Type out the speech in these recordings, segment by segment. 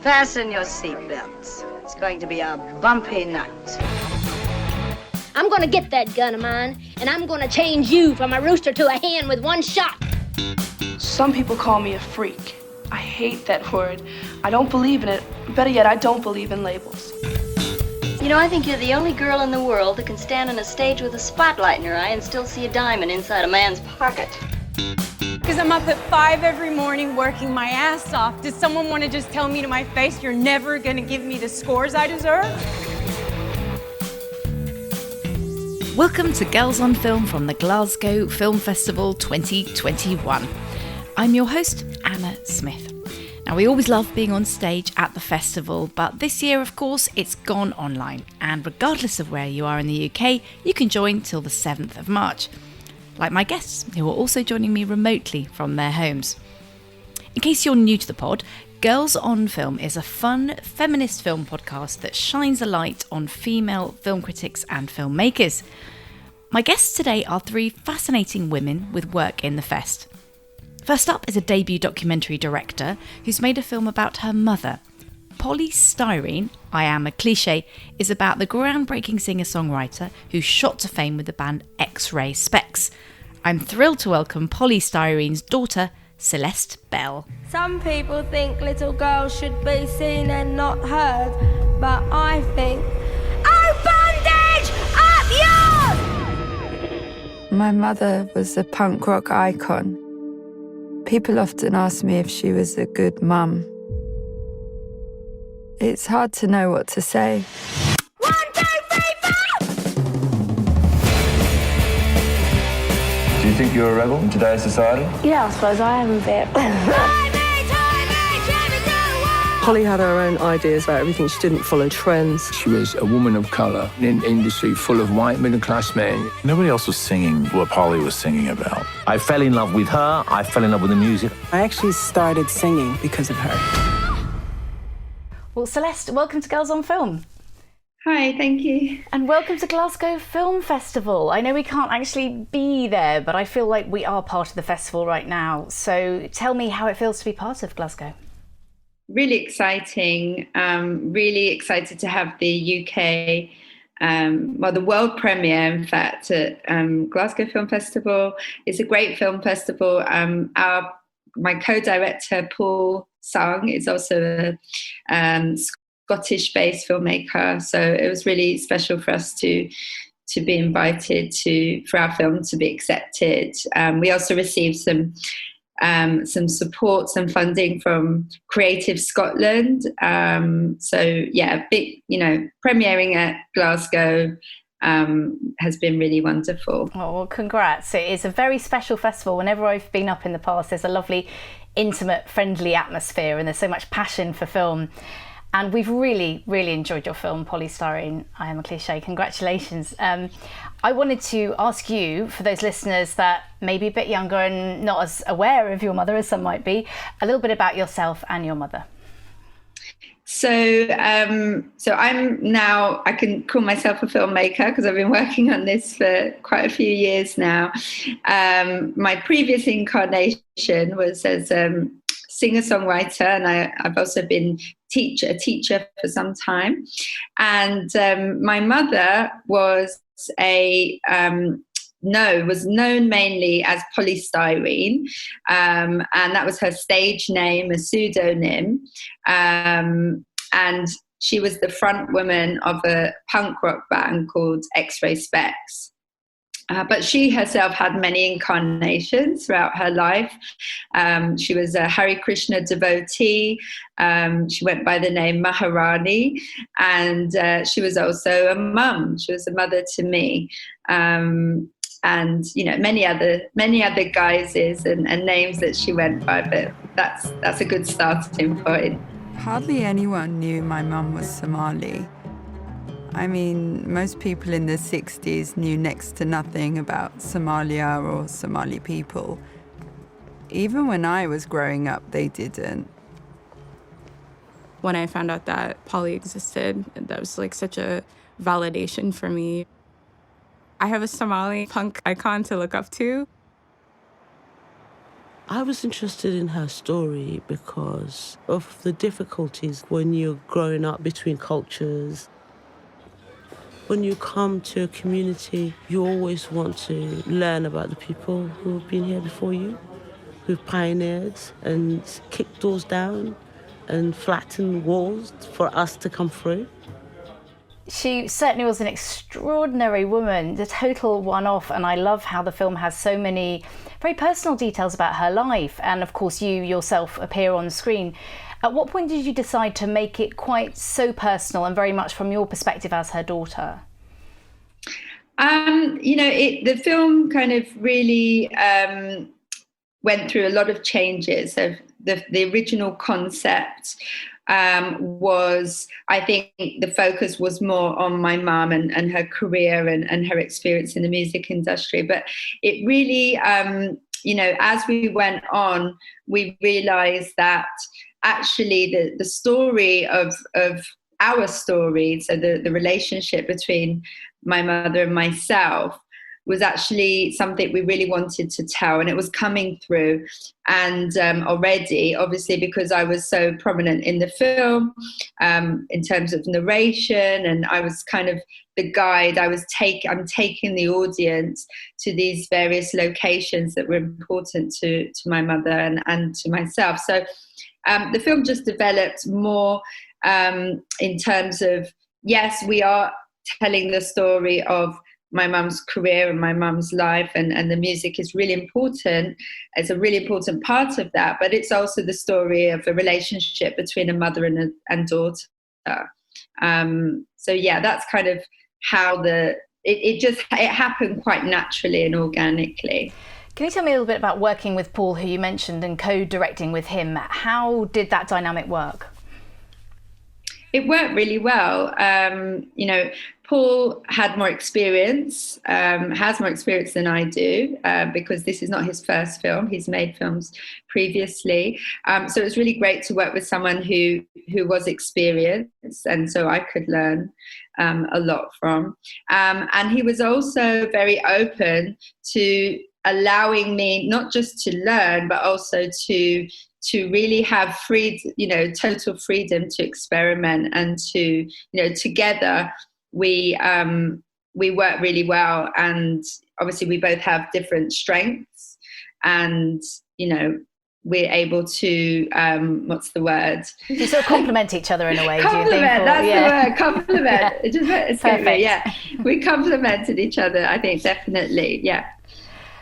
Fasten your seatbelts. It's going to be a bumpy night. I'm gonna get that gun of mine, and I'm gonna change you from a rooster to a hen with one shot. Some people call me a freak. I hate that word. I don't believe in it. Better yet, I don't believe in labels. You know, I think you're the only girl in the world that can stand on a stage with a spotlight in her eye and still see a diamond inside a man's pocket. Because I'm up at 5 every morning working my ass off. Does someone want to just tell me to my face, you're never going to give me the scores I deserve? Welcome to Girls on Film from the Glasgow Film Festival 2021. I'm your host, Anna Smith. Now, we always love being on stage at the festival, but this year, of course, it's gone online. And regardless of where you are in the UK, you can join till the 7th of March. Like my guests, who are also joining me remotely from their homes. In case you're new to the pod, Girls on Film is a fun, feminist film podcast that shines a light on female film critics and filmmakers. My guests today are 3 fascinating women with work in the fest. First up is a debut documentary director who's made a film about her mother. Polystyrene, I Am a Cliché, is about the groundbreaking singer-songwriter who shot to fame with the band X-Ray Specs. I'm thrilled to welcome Polystyrene's daughter, Celeste Bell. Some people think little girls should be seen and not heard, but I think, oh, bondage, up yours! My mother was a punk rock icon. People often ask me if she was a good mum. It's hard to know what to say. 1, 2, 3, 4! Do you think you're a rebel in today's society? Yeah, I suppose I am a bit. Polly had her own ideas about everything. She didn't follow trends. She was a woman of colour in an industry full of white middle-class men. Nobody else was singing what Polly was singing about. I fell in love with her. I fell in love with the music. I actually started singing because of her. Well, Celeste, welcome to Girls on Film. Hi, thank you. And welcome to Glasgow Film Festival. I know we can't actually be there, but I feel like we are part of the festival right now. So tell me how it feels to be part of Glasgow. Really exciting. Really excited to have the UK, the world premiere, in fact, at Glasgow Film Festival. It's a great film festival. My co-director, Paul Sung, is also a Scottish-based filmmaker. So it was really special for us to be invited for our film to be accepted. We also received some support, some funding from Creative Scotland. Big, premiering at Glasgow has been really wonderful. Oh, well, congrats. It is a very special festival. Whenever I've been up in the past, there's a lovely, intimate, friendly atmosphere, and there's so much passion for film. And we've really, really enjoyed your film, Polystyrene, I Am a Cliché. Congratulations. I wanted to ask you, for those listeners that may be a bit younger and not as aware of your mother as some might be, a little bit about yourself and your mother. So I'm now, I can call myself a filmmaker because I've been working on this for quite a few years now. My previous incarnation was as singer-songwriter, and I've also been a teacher for some time. And my mother was was known mainly as Polystyrene, and that was her stage name, a pseudonym. And she was the front woman of a punk rock band called X-Ray Specs. But she herself had many incarnations throughout her life. She was a Hare Krishna devotee. She went by the name Maharani, and she was also a mum. She was a mother to me, and many other guises and names that she went by. But that's a good starting point. Hardly anyone knew my mum was Somali. I mean, most people in the 60s knew next to nothing about Somalia or Somali people. Even when I was growing up, they didn't. When I found out that Polly existed, that was like such a validation for me. I have a Somali punk icon to look up to. I was interested in her story because of the difficulties when you're growing up between cultures. When you come to a community, you always want to learn about the people who have been here before you, who've pioneered and kicked doors down and flattened walls for us to come through. She certainly was an extraordinary woman, the total one-off, and I love how the film has so many very personal details about her life, and of course you yourself appear on screen. At what point did you decide to make it quite so personal and very much from your perspective as her daughter? The film kind of really went through a lot of changes. So the original concept was, I think the focus was more on my mum and her career and her experience in the music industry. But it really, as we went on, we realised that actually the story of our story, so the relationship between my mother and myself, was actually something we really wanted to tell, and it was coming through. And already, obviously, because I was so prominent in the film in terms of narration, and I was kind of the guide, I'm taking the audience to these various locations that were important to my mother and to myself. So the film just developed more in terms of, yes, we are telling the story of my mum's career and my mum's life, and the music is really important. It's a really important part of that, but it's also the story of a relationship between a mother and daughter. So yeah, that's kind of how it happened quite naturally and organically. Can you tell me a little bit about working with Paul, who you mentioned, and co-directing with him? How did that dynamic work? It worked really well. Paul had more experience, has more experience than I do, because this is not his first film. He's made films previously. So it was really great to work with someone who was experienced, and so I could learn a lot from. And he was also very open to allowing me not just to learn, but also to really have total freedom to experiment, and to, together we work really well. And obviously we both have different strengths, and, we're able to, what's the word? You sort of complement each other in a way. Complement, do you think? that's the word, complement. It just Perfect. me, yeah. We complemented each other, I think, definitely, yeah.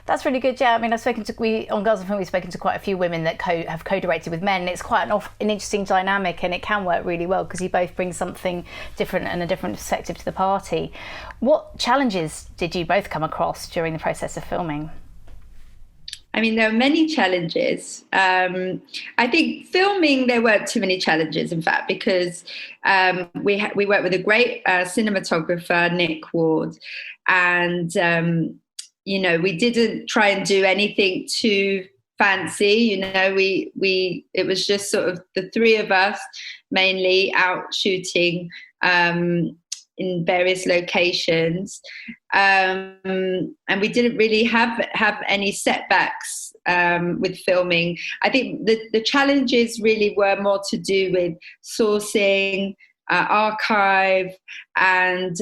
That's really good, yeah. I mean, on Girls on Film, we've spoken to quite a few women that have co-directed with men, and it's quite an interesting dynamic, and it can work really well because you both bring something different and a different perspective to the party. What challenges did you both come across during the process of filming? I mean, there are many challenges. I think filming, there weren't too many challenges, in fact, because we worked with a great cinematographer, Nick Ward, and we didn't try and do anything too fancy. It was just sort of the three of us mainly out shooting in various locations, and we didn't really have any setbacks with filming. I think the challenges really were more to do with sourcing, archive, and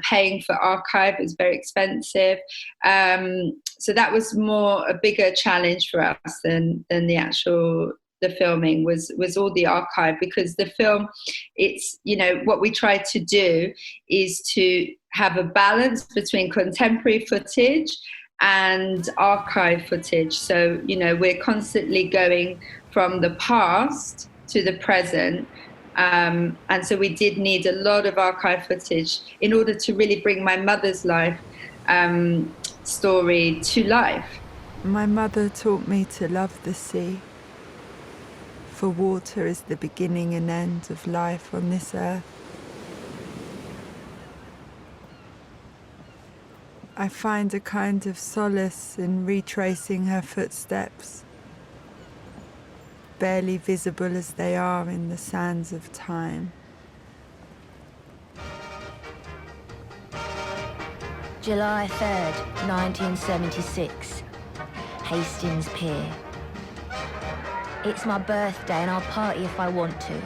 paying for archive. It was very expensive, so that was a bigger challenge for us than the filming was all the archive, because the film, it's, what we try to do is to have a balance between contemporary footage and archive footage. So we're constantly going from the past to the present. And so we did need a lot of archive footage in order to really bring my mother's life story to life. My mother taught me to love the sea, for water is the beginning and end of life on this earth. I find a kind of solace in retracing her footsteps, barely visible as they are in the sands of time. July 3rd, 1976, Hastings Pier, It's my birthday and I'll party if I want to.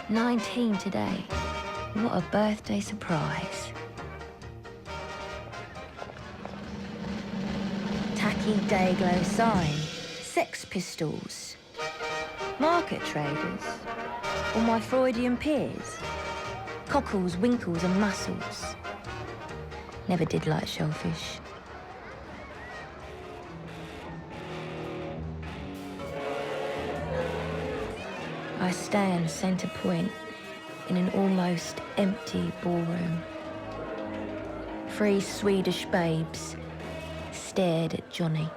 19 today. What a birthday surprise. Tacky Dayglow sign. Sex Pistols. Market traders. Or my Freudian peers. Cockles, winkles and muscles. Never did like shellfish. I stand centre point in an almost empty ballroom. 3 Swedish babes stared at Johnny.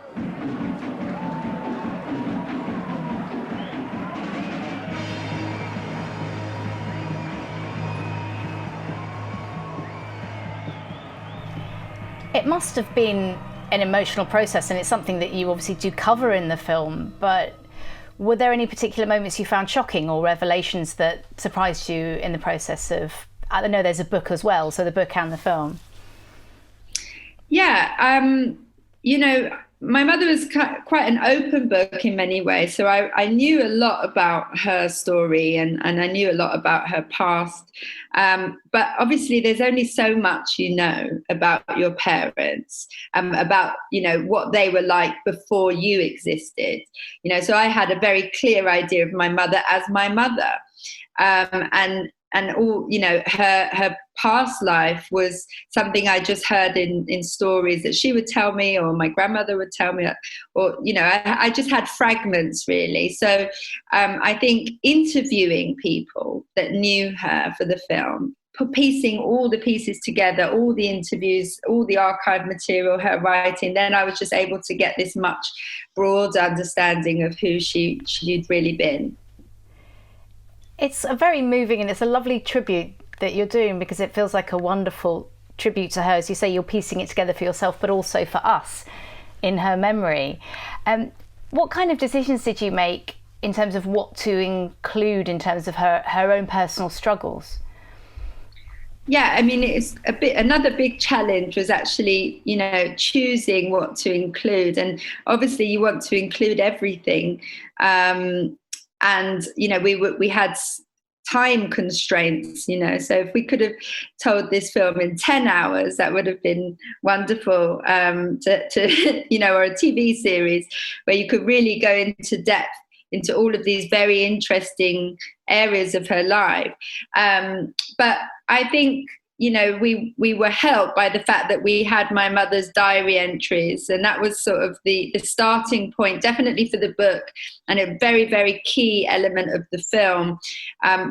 It must have been an emotional process, and it's something that you obviously do cover in the film, but were there any particular moments you found shocking or revelations that surprised you in the process of, I know there's a book as well, so the book and the film? Yeah, you know, my mother was quite an open book in many ways. So I knew a lot about her story and I knew a lot about her past. But obviously there's only so much you know about your parents, about, you know, what they were like before you existed. You know, so I had a very clear idea of my mother as my mother. And all, you know, her past life was something I just heard in stories that she would tell me, or my grandmother would tell me, or, you know, I just had fragments really. So I think interviewing people that knew her for the film, piecing all the pieces together, all the interviews, all the archive material, her writing, then I was just able to get this much broad understanding of who she'd really been. It's a very moving and it's a lovely tribute that you're doing, because it feels like a wonderful tribute to her. As you say, you're piecing it together for yourself, but also for us in her memory. What kind of decisions did you make in terms of what to include in terms of her own personal struggles? Yeah, I mean, it's another big challenge was actually, you know, choosing what to include. And obviously you want to include everything. And, you know, we had time constraints, you know, so if we could have told this film in 10 hours, that would have been wonderful, to you know, or a TV series where you could really go into depth into all of these very interesting areas of her life. But I think, you know, we were helped by the fact that we had my mother's diary entries, and that was sort of the starting point, definitely for the book, and a very, very key element of the film,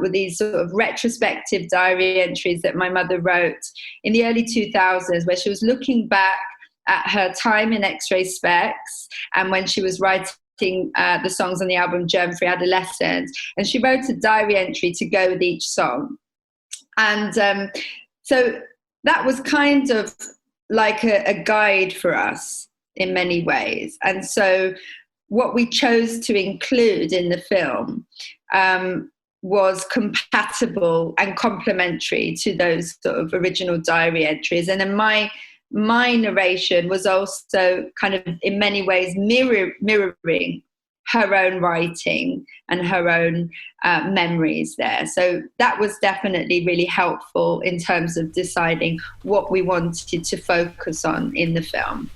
with these sort of retrospective diary entries that my mother wrote in the early 2000s, where she was looking back at her time in X-Ray Specs and when she was writing the songs on the album Germ-Free Adolescence, and she wrote a diary entry to go with each song. And so that was kind of like a guide for us in many ways. And so what we chose to include in the film was compatible and complementary to those sort of original diary entries. And then my narration was also kind of in many ways mirroring her own writing and her own memories there. So that was definitely really helpful in terms of deciding what we wanted to focus on in the film.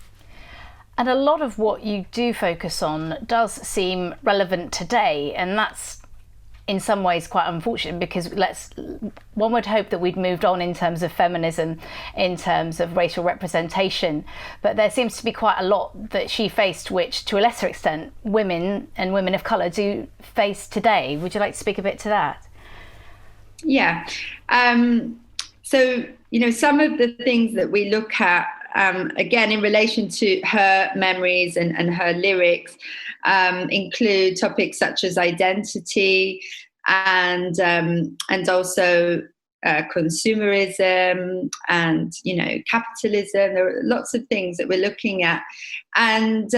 And a lot of what you do focus on does seem relevant today, and that's in some ways quite unfortunate, because one would hope that we'd moved on in terms of feminism, in terms of racial representation, but there seems to be quite a lot that she faced, which to a lesser extent women and women of colour do face today. Would you like to speak a bit to that? Yeah. So, you know, some of the things that we look at, again, in relation to her memories and her lyrics, include topics such as identity and also consumerism and, you know, capitalism. There are lots of things that we're looking at. And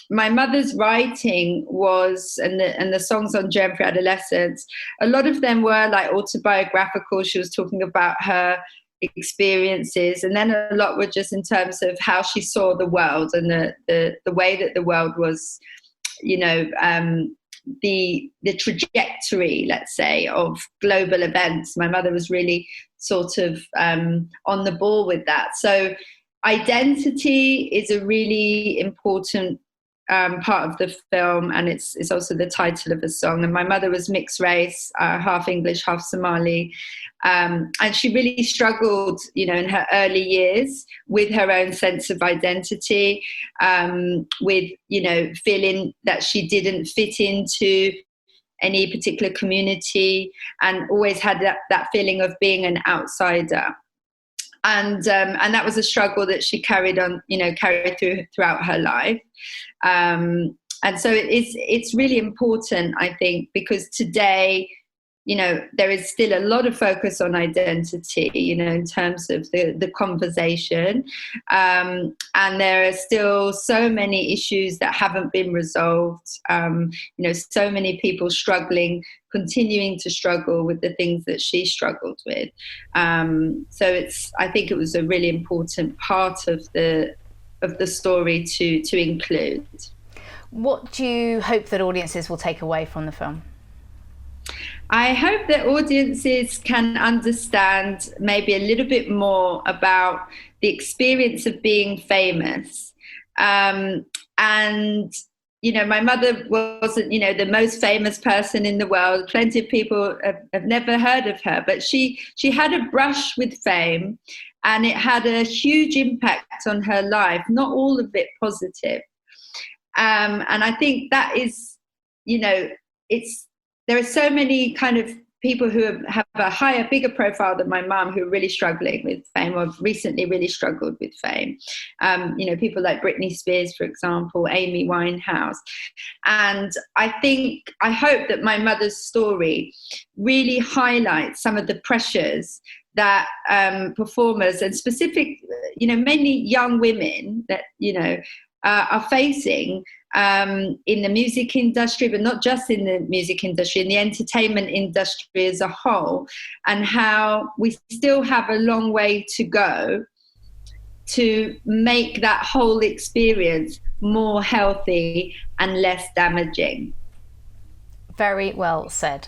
my mother's writing was, and the songs on Germ-Free Adolescence, a lot of them were like autobiographical. She was talking about her experiences, and then a lot were just in terms of how she saw the world and the way that the world was the trajectory, let's say, of global events. My mother was really sort of on the ball with that. So identity is a really important part of the film, and it's also the title of the song. And my mother was mixed race, half English, half Somali, and she really struggled, in her early years with her own sense of identity, with feeling that she didn't fit into any particular community, and always had that feeling of being an outsider. And that was a struggle that she carried throughout her life. And so it's really important, I think, because today, there is still a lot of focus on identity, in terms of the conversation. And there are still so many issues that haven't been resolved. So many people continuing to struggle with the things that she struggled with. So I think it was a really important part of the story to include. What do you hope that audiences will take away from the film? I hope that audiences can understand maybe a little bit more about the experience of being famous. And, my mother wasn't, the most famous person in the world. Plenty of people have never heard of her, but she had a brush with fame, and it had a huge impact on her life, not all of it positive. And I think that is, there are so many kind of people who have a bigger profile than my mum who are really struggling with fame, or have recently really struggled with fame. People like Britney Spears, for example, Amy Winehouse. And I hope that my mother's story really highlights some of the pressures that performers, and mainly young women that, are facing in the music industry, but not just in the music industry, in the entertainment industry as a whole, and how we still have a long way to go to make that whole experience more healthy and less damaging. Very well said.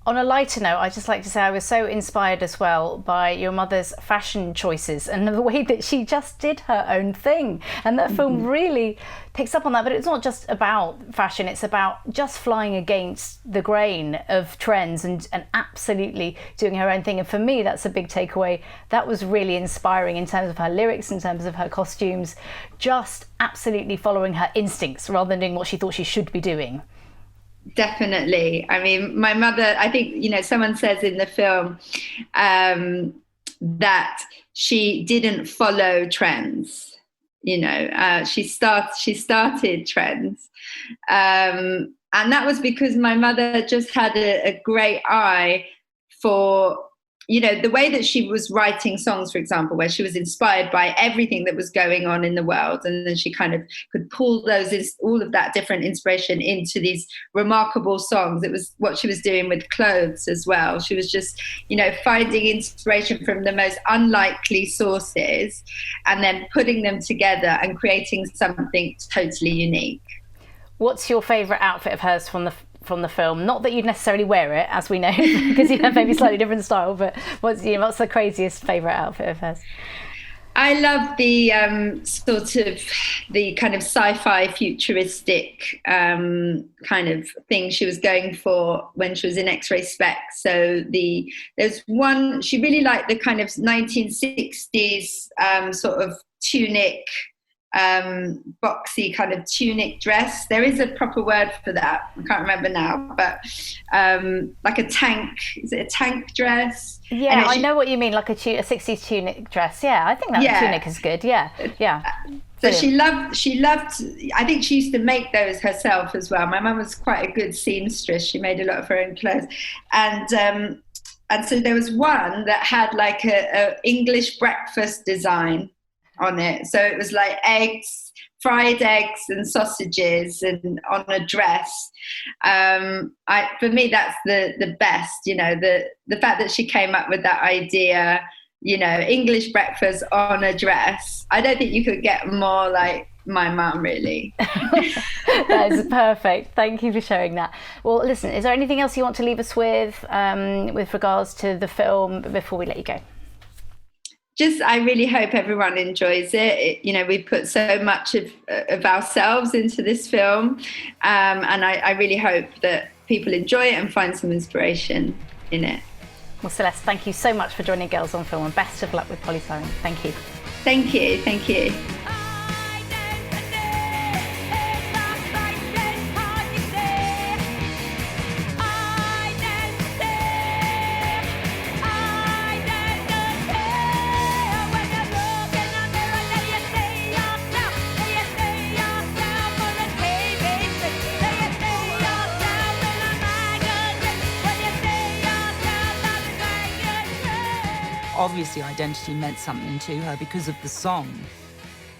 On a lighter note, I'd just like to say I was so inspired as well by your mother's fashion choices and the way that she just did her own thing. And that film really picks up on that. But it's not just about fashion, it's about just flying against the grain of trends and absolutely doing her own thing. And for me, that's a big takeaway. That was really inspiring in terms of her lyrics, in terms of her costumes, just absolutely following her instincts rather than doing what she thought she should be doing. Definitely. I mean, my mother, I think, someone says in the film that she didn't follow trends. She started trends. And that was because my mother just had a great eye for, the way that she was writing songs, for example, where she was inspired by everything that was going on in the world. And then she kind of could pull all of that different inspiration into these remarkable songs. It was what she was doing with clothes as well. She was just, finding inspiration from the most unlikely sources and then putting them together and creating something totally unique. What's your favourite outfit of hers from the film? Not that you'd necessarily wear it, as we know, because you have maybe slightly different style, but what's the craziest favourite outfit of hers? I love the the kind of sci-fi futuristic kind of thing she was going for when she was in X-ray spec. So there's one, she really liked the kind of 1960s sort of tunic, boxy kind of tunic dress. There is a proper word for that, I can't remember now, but like a tank, is it a tank dress? Yeah, I know what you mean, like a 60s tunic dress. Yeah, I think that tunic is good. Yeah. So she loved, I think she used to make those herself as well. My mum was quite a good seamstress. She made a lot of her own clothes. And so there was one that had like a English breakfast design on it. So it was like fried eggs and sausages and on a dress. For me, that's the best, the fact that she came up with that idea, English breakfast on a dress. I don't think you could get more like, my mum, really. That is perfect. Thank you for sharing that. Well, listen, is there anything else you want to leave us with regards to the film before we let you go? Just, I really hope everyone enjoys it. You know, we put so much of ourselves into this film, and I really hope that people enjoy it and find some inspiration in it. Well, Celeste, thank you so much for joining Girls on Film, and best of luck with Polly Siren. Thank you. Thank you. Thank you. Obviously, identity meant something to her because of the song.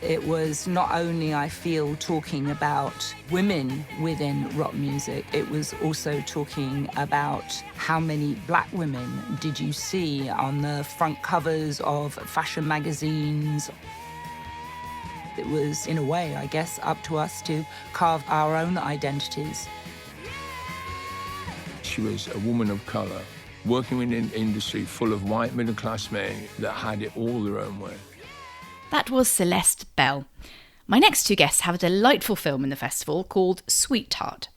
It was not only, I feel, talking about women within rock music, it was also talking about how many black women did you see on the front covers of fashion magazines. It was, in a way, I guess, up to us to carve our own identities. She was a woman of colour, working in an industry full of white middle-class men that had it all their own way. That was Celeste Bell. My next two guests have a delightful film in the festival called Sweetheart.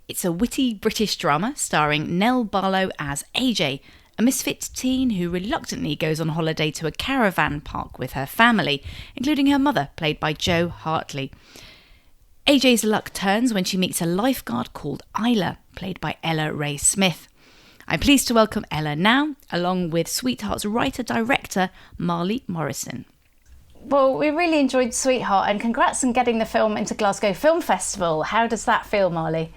It's a witty British drama starring Nell Barlow as AJ, a misfit teen who reluctantly goes on holiday to a caravan park with her family, including her mother, played by Jo Hartley. AJ's luck turns when she meets a lifeguard called Isla, played by Ella Ray Smith. I'm pleased to welcome Ella now, along with Sweetheart's writer-director, Marley Morrison. Well, we really enjoyed Sweetheart, and congrats on getting the film into Glasgow Film Festival. How does that feel, Marley?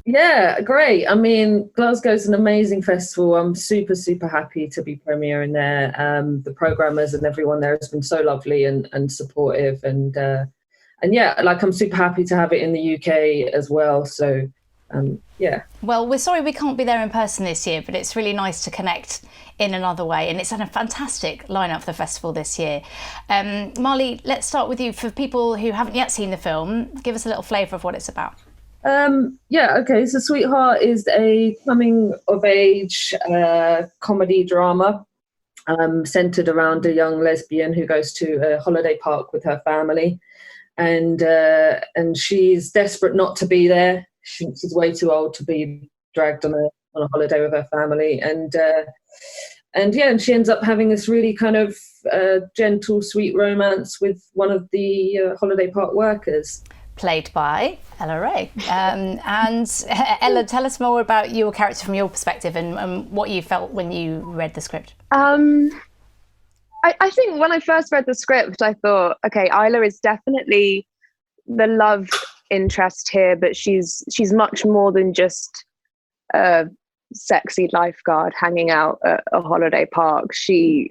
Yeah, great. I mean, Glasgow's an amazing festival. I'm super, super happy to be premiering there. The programmers and everyone there has been so lovely and supportive. And yeah, like, I'm super happy to have it in the UK as well. So, yeah. Well, we're sorry we can't be there in person this year, but it's really nice to connect in another way, and it's a fantastic lineup for the festival this year. Marley, let's start with you. For people who haven't yet seen the film, give us a little flavour of what it's about. Yeah, okay, so Sweetheart is a coming-of-age comedy drama centred around a young lesbian who goes to a holiday park with her family, and she's desperate not to be there. She's way too old to be dragged on a holiday with her family, and she ends up having this really kind of gentle, sweet romance with one of the holiday park workers, played by Ella Ray. And Ella, tell us more about your character from your perspective and what you felt when you read the script. I think when I first read the script, I thought, okay, Isla is definitely the love interest here, but she's much more than just a sexy lifeguard hanging out at a holiday park. She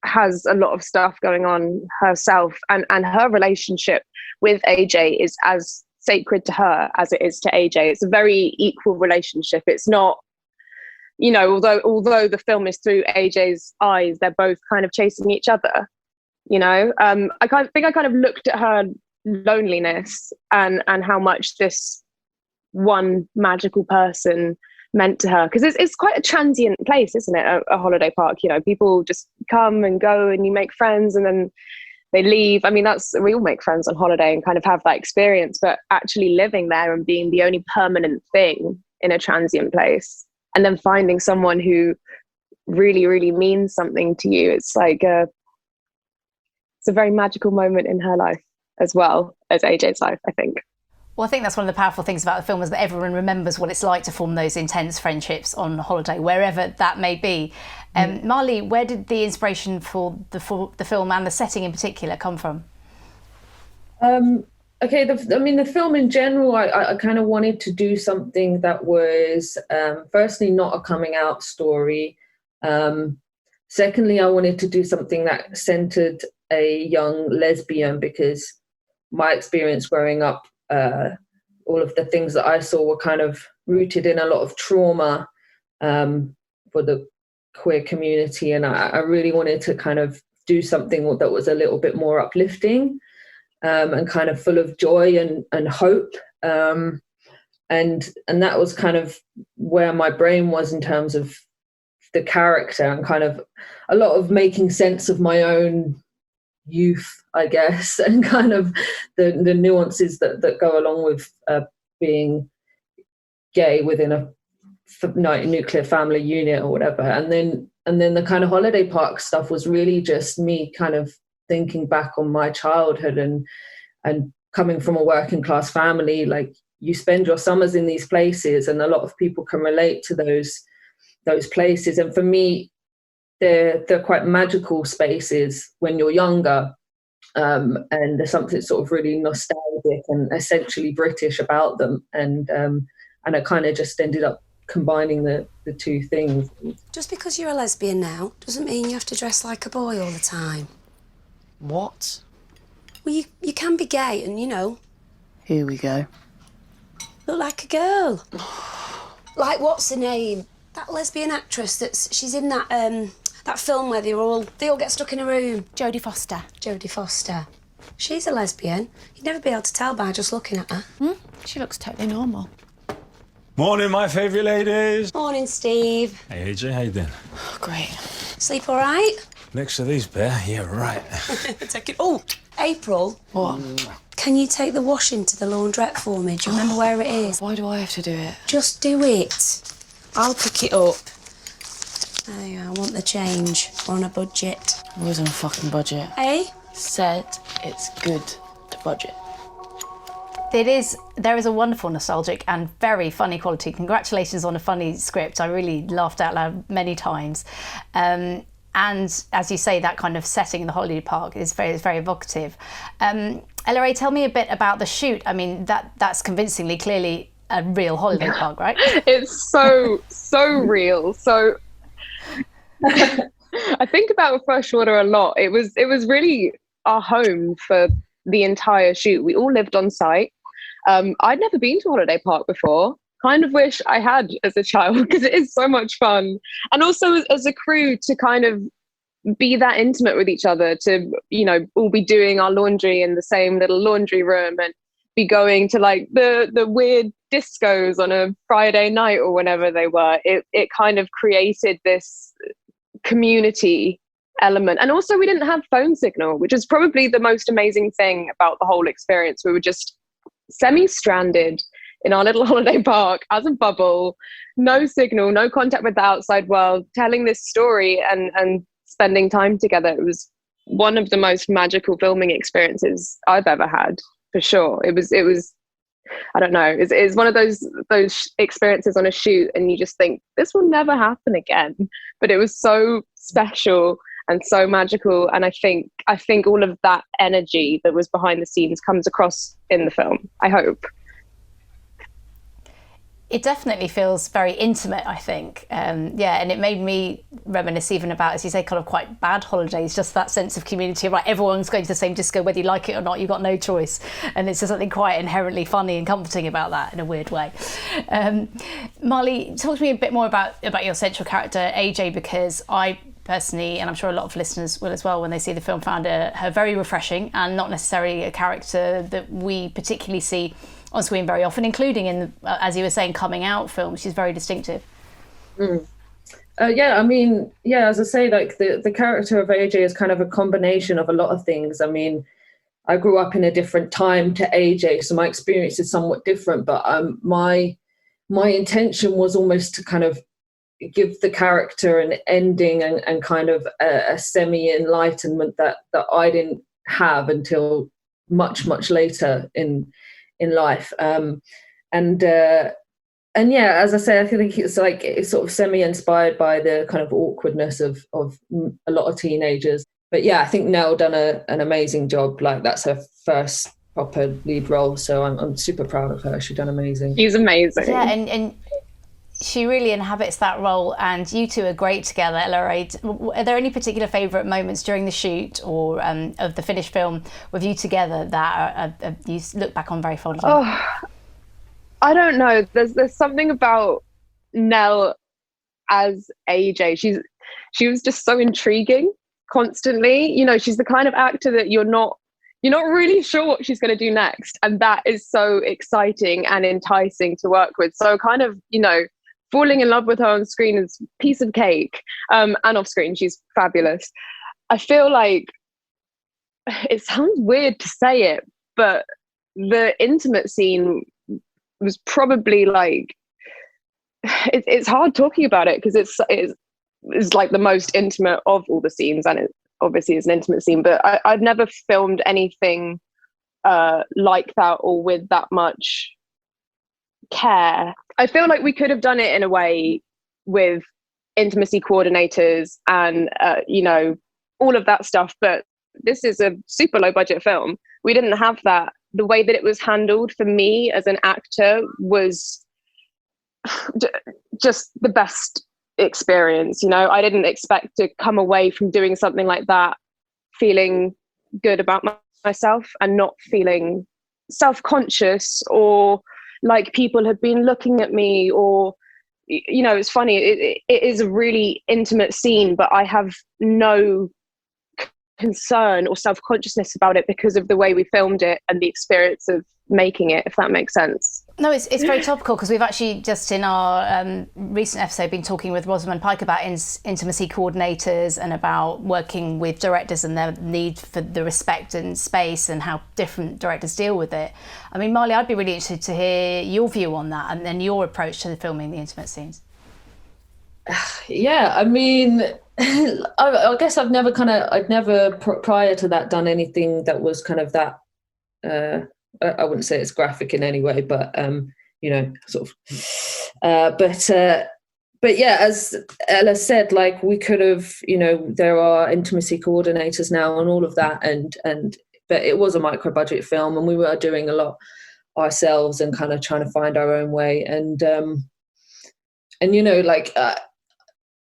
has a lot of stuff going on herself, and her relationship with AJ is as sacred to her as it is to AJ. It's a very equal relationship. It's not, you know, although the film is through AJ's eyes, they're both kind of chasing each other, you know. I think I kind of looked at her loneliness and how much this one magical person meant to her, because it's quite a transient place, isn't it, a holiday park? You know, people just come and go and you make friends and then they leave. I mean, we all make friends on holiday and kind of have that experience, but actually living there and being the only permanent thing in a transient place, and then finding someone who really, really means something to you, it's like it's a very magical moment in her life as well as AJ's life, I think. Well, I think that's one of the powerful things about the film, is that everyone remembers what it's like to form those intense friendships on holiday, wherever that may be. Marley, where did the inspiration for the film and the setting in particular come from? Okay, the film in general, I kind of wanted to do something that was, firstly, not a coming out story. Secondly, I wanted to do something that centered a young lesbian, because my experience growing up, all of the things that I saw were kind of rooted in a lot of trauma for the queer community, and I really wanted to kind of do something that was a little bit more uplifting. and kind of full of joy and hope. And that was kind of where my brain was in terms of the character, and kind of a lot of making sense of my own youth, I guess, and kind of the nuances that go along with being gay within a nuclear family unit or whatever. And then the kind of holiday park stuff was really just me kind of thinking back on my childhood and coming from a working class family. Like, you spend your summers in these places, and a lot of people can relate to those places. And for me, they're quite magical spaces when you're younger, and there's something sort of really nostalgic and essentially British about them. And I kind of just ended up combining the two things. Just because you're a lesbian now doesn't mean you have to dress like a boy all the time. What? Well, you can be gay and, Here we go. look like a girl. Like, what's her name? That lesbian actress she's in that that film where they all get stuck in a room. Jodie Foster. Jodie Foster. She's a lesbian. You'd never be able to tell by just looking at her. She looks totally normal. Morning, my favourite ladies. Morning, Steve. Hey, AJ, how you doing? Oh, great. Sleep all right? Next to these, Bear. Yeah, right. Take it. Oh, April. What? Can you take the washing to the laundrette for me? Do you remember where it is? Why do I have to do it? Just do it. I'll pick it up. There you go, I want the change. We're on a budget. Always on a fucking budget. Eh? Said it's good to budget. There is a wonderful nostalgic and very funny quality. Congratulations on a funny script. I really laughed out loud many times. And as you say, that kind of setting in the holiday park is very evocative. LRA, tell me a bit about the shoot. I mean, that's convincingly, clearly a real holiday park, right? It's so real. So I think about Freshwater a lot. It was really our home for the entire shoot. We all lived on site. I'd never been to a holiday park before. Kind of wish I had as a child, because it is so much fun. And also as a crew, to kind of be that intimate with each other, to, all be doing our laundry in the same little laundry room, and be going to like the weird discos on a Friday night or whenever they were. It kind of created this community element. And also we didn't have phone signal, which is probably the most amazing thing about the whole experience. We were just semi-stranded in our little holiday park as a bubble, no signal, no contact with the outside world, telling this story and spending time together. It was one of the most magical filming experiences I've ever had, for sure. It was I don't know, it's one of those experiences on a shoot and you just think this will never happen again, but it was so special and so magical. And I think all of that energy that was behind the scenes comes across in the film, I hope. It definitely feels very intimate, I think. And it made me reminisce even about, as you say, kind of quite bad holidays, just that sense of community, right? Everyone's going to the same disco, whether you like it or not, you've got no choice. And it's just something quite inherently funny and comforting about that in a weird way. Marley, talk to me a bit more about your central character, AJ, because I personally, and I'm sure a lot of listeners will as well, when they see the film, found her very refreshing and not necessarily a character that we particularly see on screen very often, including in, as you were saying, coming out films. She's very distinctive. As I say, like the character of AJ is kind of a combination of a lot of things. I mean, I grew up in a different time to AJ, so my experience is somewhat different, but my intention was almost to kind of give the character an ending and kind of a semi-enlightenment that I didn't have until much later in life. As I say, I think it's sort of semi-inspired by the kind of awkwardness of a lot of teenagers. But yeah, I think Nell done an amazing job. Like, that's her first proper lead role, so I'm super proud of her. She's done amazing. She's amazing. Yeah, and she really inhabits that role, and you two are great together, LRA. Are there any particular favourite moments during the shoot or of the finished film with you together that you look back on very fondly? Oh, I don't know. There's something about Nell as AJ. She was just so intriguing constantly. She's the kind of actor that you're not you're not really sure what she's going to do next. And that is so exciting and enticing to work with. So kind of, you know, falling in love with her on screen is a piece of cake, and off screen, she's fabulous. I feel like it sounds weird to say it, but the intimate scene was probably like, it's hard talking about it because it's like the most intimate of all the scenes, and it obviously is an intimate scene, but I've never filmed anything like that or with that much care. I feel like we could have done it in a way with intimacy coordinators and you know, all of that stuff, but this is a super low budget film. We didn't have that. The way that it was handled for me as an actor was just the best experience. You know, I didn't expect to come away from doing something like that feeling good about myself and not feeling self-conscious or like people had been looking at me, or, you know, it's funny, it is a really intimate scene, but I have no concern or self-consciousness about it because of the way we filmed it and the experience of making it, if that makes sense. No, it's very topical because we've actually just in our recent episode been talking with Rosamund Pike about intimacy coordinators and about working with directors and their need for the respect and space and how different directors deal with it. I mean, Marley, I'd be really interested to hear your view on that and then your approach to filming the intimate scenes. Yeah, I mean, I guess I'd never prior to that done anything that was kind of that, I wouldn't say it's graphic in any way, but, you know, sort of, but yeah, as Ella said, like we could have, you know, there are intimacy coordinators now and all of that. But it was a micro budget film and we were doing a lot ourselves and kind of trying to find our own way. And you know, like,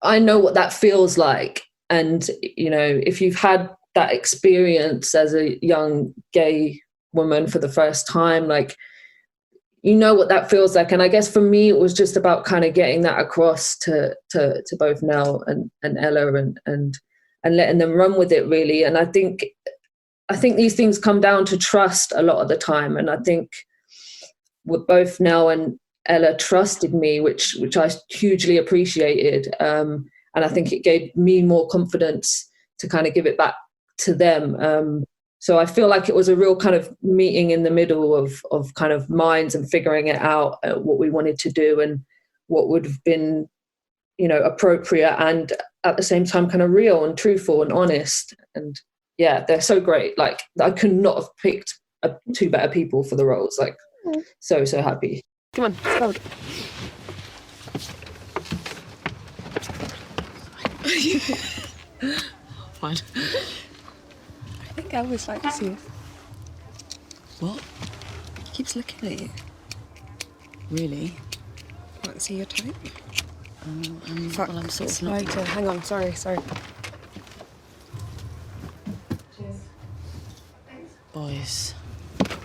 I know what that feels like. And, you know, if you've had that experience as a young gay woman for the first time, like, you know what that feels like. And I guess for me, it was just about kind of getting that across to both Nell and Ella and letting them run with it, really. And I think these things come down to trust a lot of the time. And I think with both Nell and Ella trusted me, which I hugely appreciated. And I think it gave me more confidence to kind of give it back to them. So I feel like it was a real kind of meeting in the middle of kind of minds and figuring it out, what we wanted to do and what would have been, you know, appropriate and at the same time kind of real and truthful and honest. And yeah, they're so great. Like I could not have picked two better people for the roles. Like so happy. Come on, let's go. Fine. I think I always likes you. What? He keeps looking at you. Really? Can't see your type. Fuck, well, I'm sort of not... Hang on, sorry. Cheers. Boys.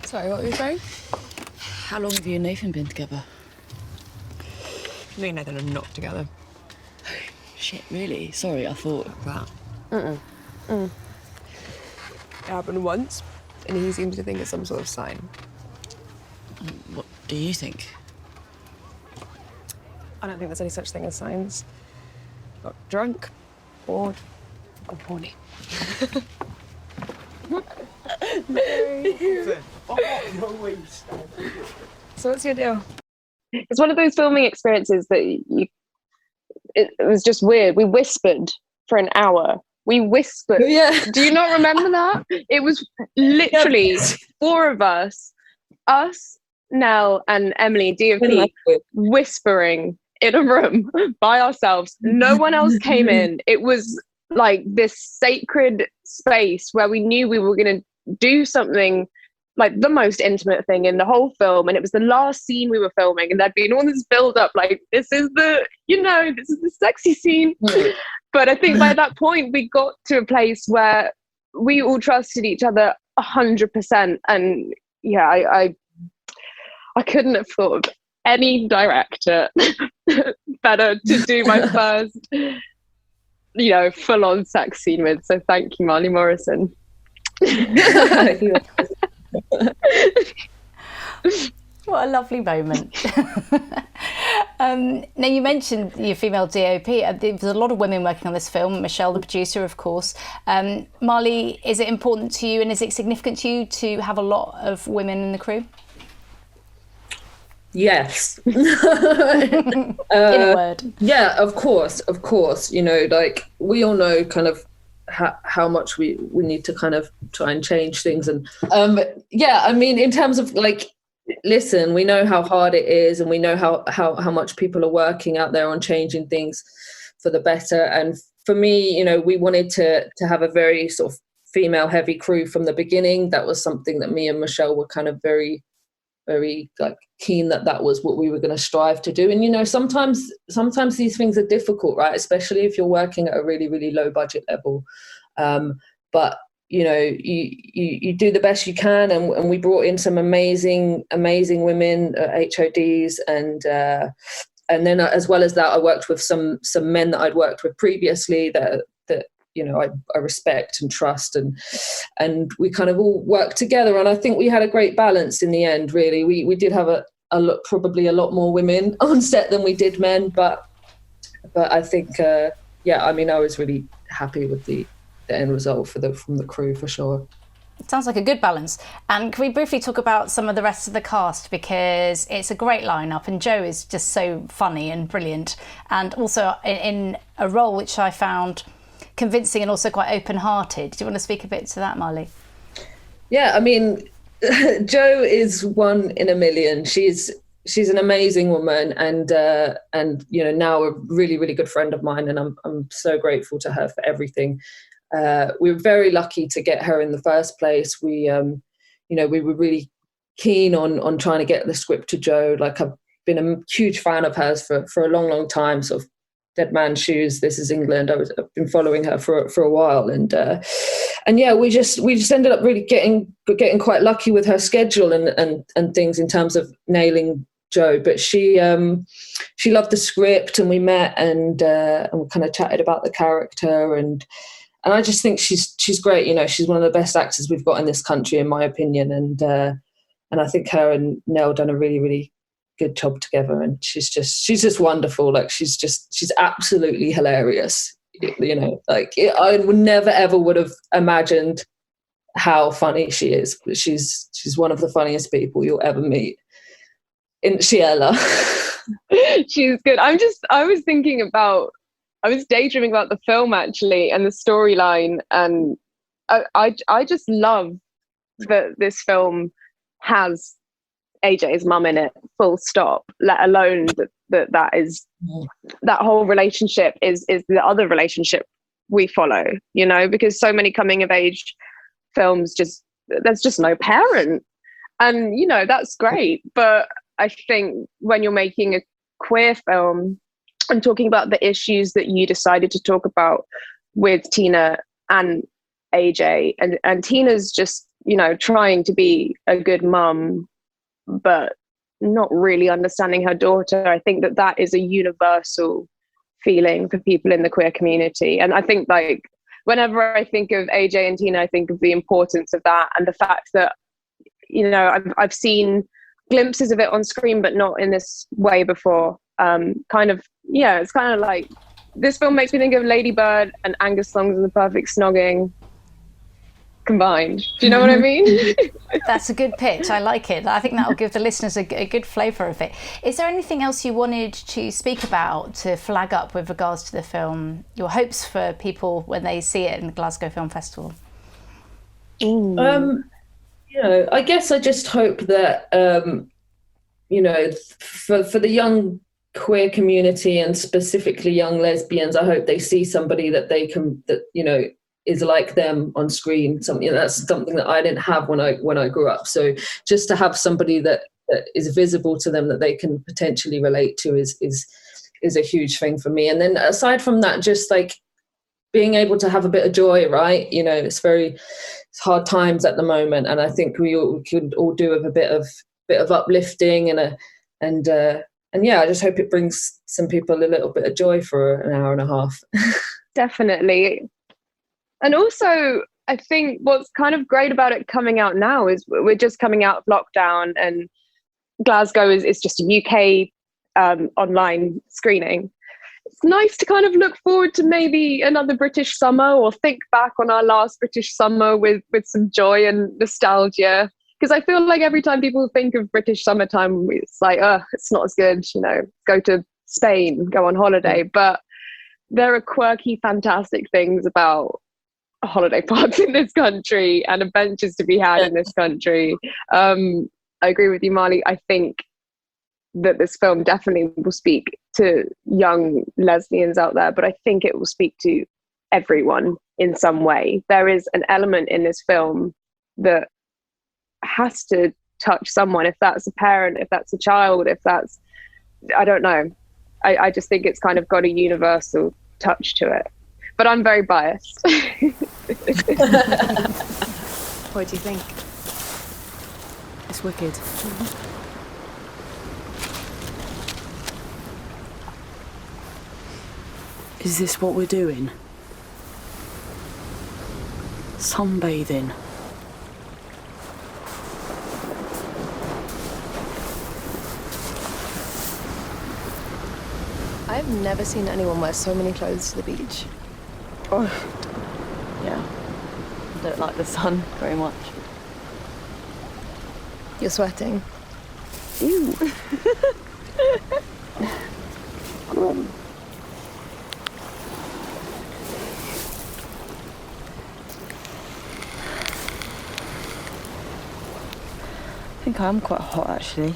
Sorry, what were you saying? How long have you and Nathan been together? Me and Nathan are not together. Shit, really? Sorry, I thought... That. It happened once, and he seems to think it's some sort of sign. What do you think? I don't think there's any such thing as signs. Got drunk, bored, or horny. So what's your deal? It's one of those filming experiences that it was just weird. We whispered for an hour. We whispered. Yeah. Do you not remember that? It was literally four of us, Nell and Emily, GFP, whispering in a room by ourselves. No one else came in. It was like this sacred space where we knew we were going to do something like the most intimate thing in the whole film, and it was the last scene we were filming, and there'd been all this build up, like this is the sexy scene. But I think by that point we got to a place where we all trusted each other 100%, and yeah, I couldn't have thought of any director better to do my first full-on sex scene with. So thank you, Marley Morrison. What a lovely moment. Now, you mentioned your female DOP. There's a lot of women working on this film. Michelle, the producer, of course. Marley, is it important to you and is it significant to you to have a lot of women in the crew? Yes. In a word. Yeah, of course. You know, like, we all know kind of how much we need to kind of try and change things. And yeah, I mean, in terms of like, listen, we know how hard it is, and we know how much people are working out there on changing things for the better. And for me, you know, we wanted to have a very sort of female heavy crew from the beginning. That was something that me and Michelle were kind of very like keen that was what we were going to strive to do. And you know, sometimes these things are difficult, right? Especially if you're working at a really, really low budget level. But you know, you do the best you can, and we brought in some amazing women, HODs, and then as well as that, I worked with some men that I'd worked with previously that you know I respect and trust, and we kind of all worked together, and I think we had a great balance in the end. Really, we did have probably a lot more women on set than we did men, but I think yeah, I mean, I was really happy with the end result from the crew, for sure. It sounds like a good balance. And can we briefly talk about some of the rest of the cast, because it's a great lineup and Joe is just so funny and brilliant, and also in a role which I found convincing and also quite open-hearted. Do you want to speak a bit to that, Marley? Yeah, I mean, Joe is one in a million. She's an amazing woman, and you know, now a really, really good friend of mine, and I'm so grateful to her for everything. We were very lucky to get her in the first place. We you know, we were really keen on trying to get the script to Joe. Like, I've been a huge fan of hers for a long time, sort of Dead Man's Shoes, This Is England. I've been following her for a while, and yeah, we just ended up really getting quite lucky with her schedule and things in terms of nailing Joe. But she loved the script, and we met and we kind of chatted about the character, and I just think she's great. You know, she's one of the best actors we've got in this country, in my opinion, and I think her and Nell done a really, really good job together, and she's just wonderful. Like, she's absolutely hilarious. You know, like, I would never ever would have imagined how funny she is. But she's one of the funniest people you'll ever meet. In Shiela. She's good. I was daydreaming about the film, actually, and the storyline, and I just love that this film has AJ's mum in it, full stop, let alone that whole relationship is the other relationship we follow, you know, because so many coming of age films there's just no parent, and you know, that's great. But I think when you're making a queer film and talking about the issues that you decided to talk about with Tina and AJ, and Tina's just, you know, trying to be a good mum but not really understanding her daughter, I think that is a universal feeling for people in the queer community. And I think, like, whenever I think of AJ and Tina, I think of the importance of that, and the fact that, you know, I've seen glimpses of it on screen but not in this way before. Kind of, yeah, it's kind of like, this film makes me think of Lady Bird and Angus Thongs and the Perfect Snogging combined. Do you know what I mean? That's a good pitch. I like it. I think that'll give the listeners a good flavour of it. Is there anything else you wanted to speak about, to flag up with regards to the film, your hopes for people when they see it in the Glasgow Film Festival? You know, I guess I just hope that you know, for the young queer community, and specifically young lesbians, I hope they see somebody that you know, is like them on screen. That's something that I didn't have when I grew up. So just to have somebody that is visible to them that they can potentially relate to is a huge thing for me. And then aside from that, just like being able to have a bit of joy, right? You know, it's hard times at the moment, and I think we could all do with a bit of uplifting and yeah, I just hope it brings some people a little bit of joy for an hour and a half. Definitely. And also, I think what's kind of great about it coming out now is we're just coming out of lockdown, and Glasgow is just a UK online screening. It's nice to kind of look forward to maybe another British summer, or think back on our last British summer with some joy and nostalgia. Because I feel like every time people think of British summertime, it's like, it's not as good, go to Spain, go on holiday. But there are quirky, fantastic things about holiday parks in this country and adventures to be had in this country. I agree with you, Marley. I think that this film definitely will speak to young lesbians out there, but I think it will speak to everyone in some way. There is an element in this film that has to touch someone, if that's a parent, if that's a child, if that's, I don't know. I just think it's kind of got a universal touch to it. But I'm very biased. What do you think? It's wicked. Is this what we're doing? Sunbathing. I've never seen anyone wear so many clothes to the beach. Oh, yeah. I don't like the sun very much. You're sweating. Ew. I think I am quite hot, actually.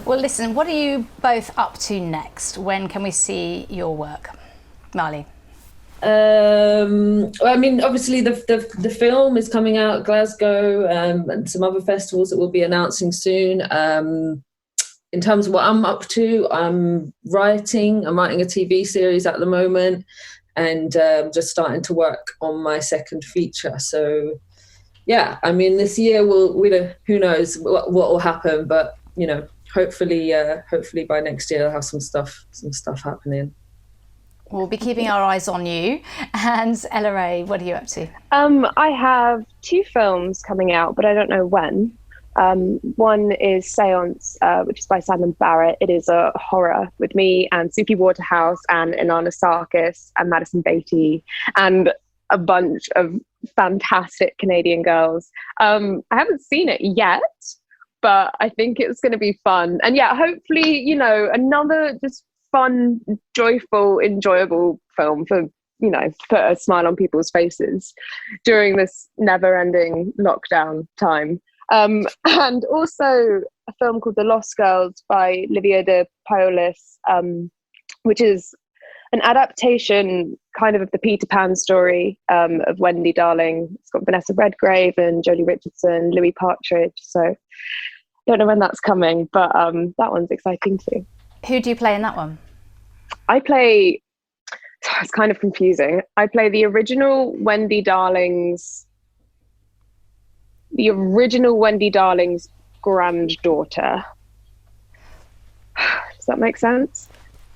Well, listen, what are you both up to next? When can we see your work? Marley? Well, I mean, obviously the film is coming out at Glasgow, and some other festivals that we'll be announcing soon. In terms of what I'm up to, I'm writing a TV series at the moment, and just starting to work on my second feature. So yeah, I mean, this year who knows what will happen, but hopefully by next year I'll have some stuff happening. We'll be keeping our eyes on you. And Ella Ray, what are you up to? I have 2 films coming out, but I don't know when. One is Seance, which is by Simon Barrett. It is a horror with me and Suki Waterhouse and Inanna Sarkis and Madison Beatty and a bunch of fantastic Canadian girls. I haven't seen it yet, but I think it's going to be fun. And yeah, hopefully, another just fun, joyful, enjoyable film for, put a smile on people's faces during this never-ending lockdown time. And also a film called The Lost Girls by Livia de Paolis, which is an adaptation kind of the Peter Pan story of Wendy Darling. It's got Vanessa Redgrave and Jodie Richardson, Louis Partridge. So don't know when that's coming, but that one's exciting too. Who do you play in that one? It's kind of confusing. I play the original Wendy Darling's granddaughter. Does that make sense?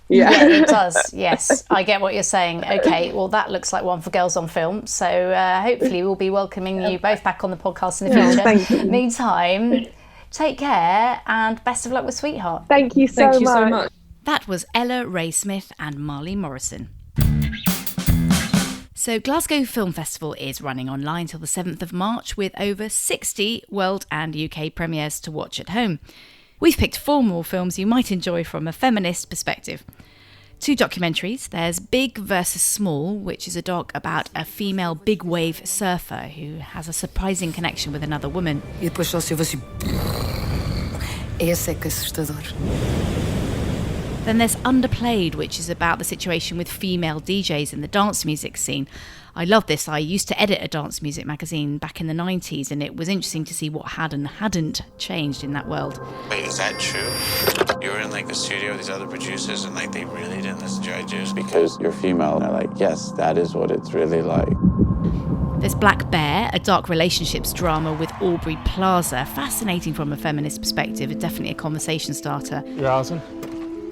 Yeah, it does. Yes, I get what you're saying. Okay, well, that looks like one for Girls on Film. So hopefully we'll be welcoming you both back on the podcast in the future. Thank you. Meantime, take care and best of luck with Sweetheart. Thank you so much. That was Ella Ray Smith and Marley Morrison. So Glasgow Film Festival is running online till the 7th of March with over 60 world and UK premieres to watch at home. We've picked 4 more films you might enjoy from a feminist perspective. 2 documentaries. There's Big vs. Small, which is a doc about a female big wave surfer who has a surprising connection with another woman. E depois só se ouve assim. Esse é que é assustador. Then there's Underplayed, which is about the situation with female DJs in the dance music scene. I love this. I used to edit a dance music magazine back in the 90s, and it was interesting to see what had and hadn't changed in that world. Wait, is that true? You were in a studio with these other producers and they really didn't listen to your ideas? Because you're female, and they're like, yes, that is what it's really like. There's Black Bear, a dark relationships drama with Aubrey Plaza. Fascinating from a feminist perspective, definitely a conversation starter. You're Alison?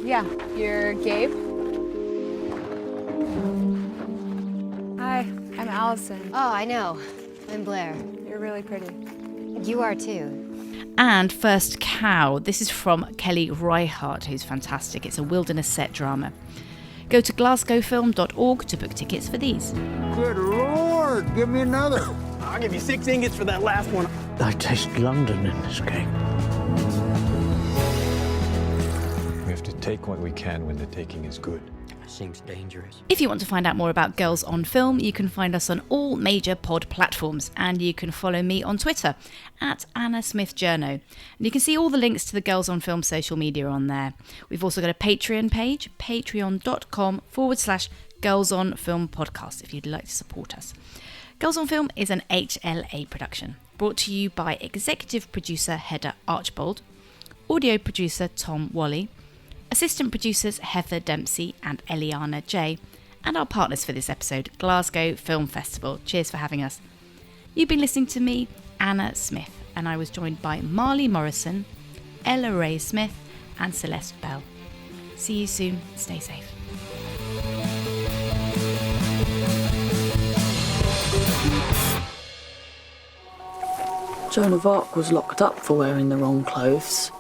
Yeah, you're Gabe? Allison. Oh, I know. I'm Blair. You're really pretty. You are too. And First Cow. This is from Kelly Reichardt, who's fantastic. It's a wilderness set drama. Go to glasgowfilm.org to book tickets for these. Good Lord, give me another. I'll give you 6 ingots for that last one. I taste London in this cake. We have to take what we can when the taking is good. Seems dangerous. If you want to find out more about Girls on Film, you can find us on all major pod platforms, and you can follow me on Twitter at Anna Smith Journo. And you can see all the links to the Girls on Film social media on there. We've also got a Patreon page, patreon.com/Girls on Film podcast, if you'd like to support us. Girls on Film is an HLA production, brought to you by executive producer Hedda Archbold, audio producer Tom Wally, assistant producers Heather Dempsey and Eliana J, and our partners for this episode, Glasgow Film Festival. Cheers for having us. You've been listening to me, Anna Smith, and I was joined by Marley Morrison, Ella Ray Smith, and Celeste Bell. See you soon. Stay safe. Joan of Arc was locked up for wearing the wrong clothes.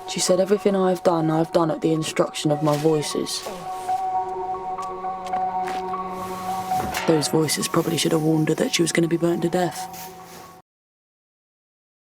She said, everything I've done at the instruction of my voices. Those voices probably should have warned her that she was going to be burnt to death.